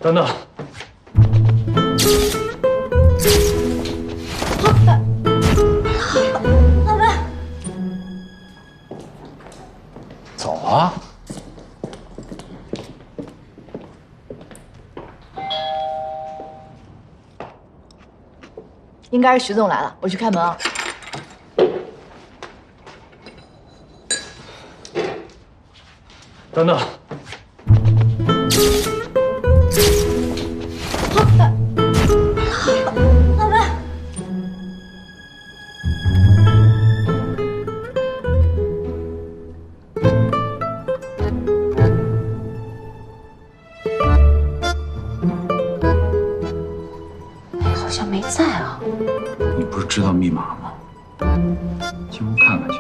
等等。老板，走啊！应该是徐总来了，我去开门啊。等等。老板，好像没在啊。你不是知道密码吗？进屋看看去。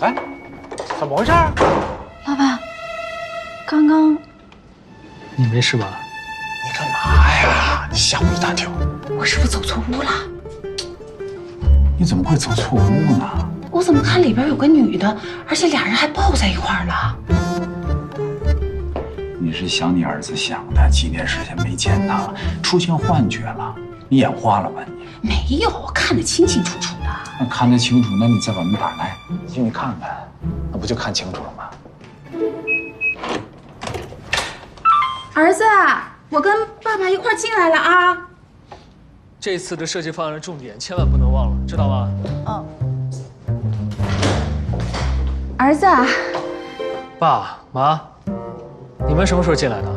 哎，怎么回事？老板，刚刚你没事吧？你干嘛呀？你吓我一大跳！我是不是走错屋了？你怎么会走错屋呢？我怎么看里边有个女的，而且俩人还抱在一块儿了？你是想你儿子想的，几年时间没见他，出现幻觉了？你眼花了吧你？没有，我看得清清楚楚的。那看得清楚，那你再把门打开，进去看看，那不就看清楚了吗？儿子，我跟爸爸一块进来了啊！这次的设计方案的重点千万不能忘了，知道吗？嗯。儿子，爸妈，你们什么时候进来的？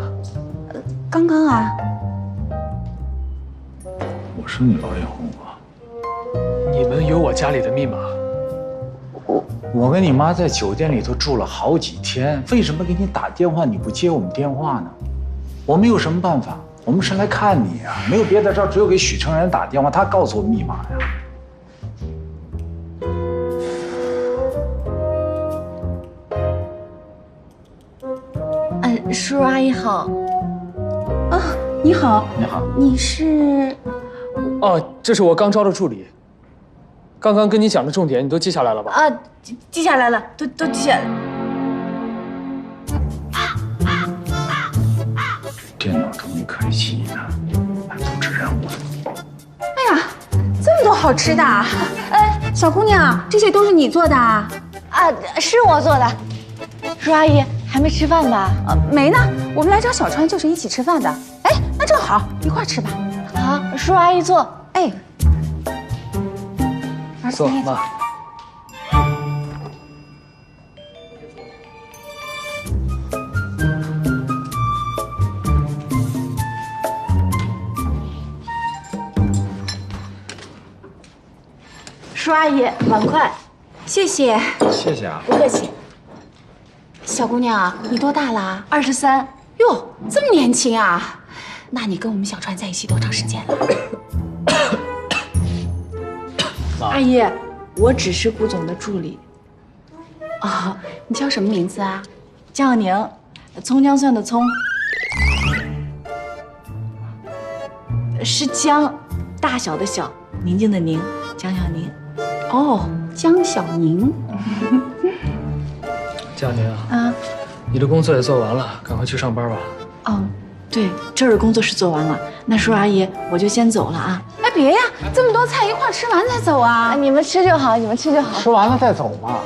刚刚啊，我生你老以后啊，你们有我家里的密码。我跟你妈在酒店里头住了好几天，为什么给你打电话你不接我们电话呢？我们有什么办法？我们是来看你啊，没有别的招，只有给许成然打电话，他告诉我密码呀。叔叔阿姨好。啊，你好，你好，你是？哦，这是我刚招的助理。刚刚跟你讲的重点，你都记下来了吧？啊，记下来了，都记下来了。电脑终于开机了，来布置任务了。哎呀，这么多好吃的啊！小姑娘，这些都是你做的啊？啊，是我做的。叔叔阿姨还没吃饭吧？没呢，我们来找小川就是一起吃饭的。哎，那正好，一块儿吃吧。好，叔叔阿姨坐。哎，儿子坐，你也坐。妈。叔叔阿姨，碗筷。谢谢。谢谢啊。不客气。小姑娘，你多大了23。哟，这么年轻啊？那你跟我们小川在一起多长时间了？阿姨，我只是顾总的助理。哦，你叫什么名字啊？江小宁，葱姜蒜的葱，是姜，大小的小，宁静的宁，江小宁。哦，江小宁。佳宁啊，啊，你的工作也做完了，赶快去上班吧。哦，对，这儿的工作是做完了。那叔叔阿姨，我就先走了啊。哎，别呀，这么多菜一块儿吃完再走啊！你们吃就好，你们吃就好。吃完了再走嘛。